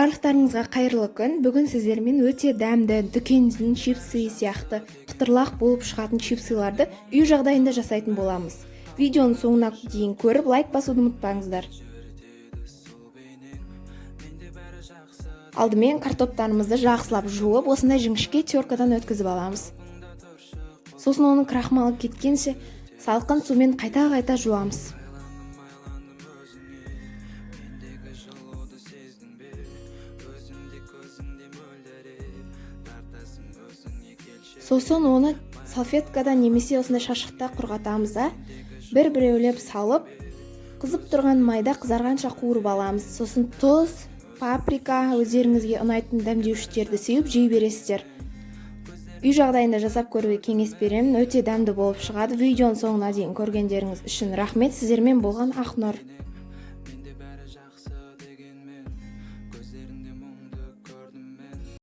Барлықтарыңызға қайырлы күн. Бүгін сіздермен өте дәмді дүкендің чипсы сияқты қытырлақ болып шығатын чипсыларды үй жағдайында жасайтын боламыз. Видеоның соңына дейін көріп, лайк басуды ұмытпаңыздар. Алдымен картоптарымызды жақсылап жуып, осындай жіңішке теркадан өткізіп аламыз. Сосын оның крахмалы кеткенше салқын сумен қайта-қайта жуамыз. Сосын оны салфеткада немесе осындай шашықта құрғатамыз. Бір-біреулеп салып, қызып тұрған майда қызарғанша қуырып аламыз. Сосын тұз, паприка, өздеріңізге ұнайтын дәмдеуіштерді сеуіп жей бересіздер. Үй жағдайында жасап көруге кеңес беремін. Өте дәмді болып шығады. Видеоның соңына дейін көргендеріңіз үшін рахмет. Сіздермен болған Ақнұр.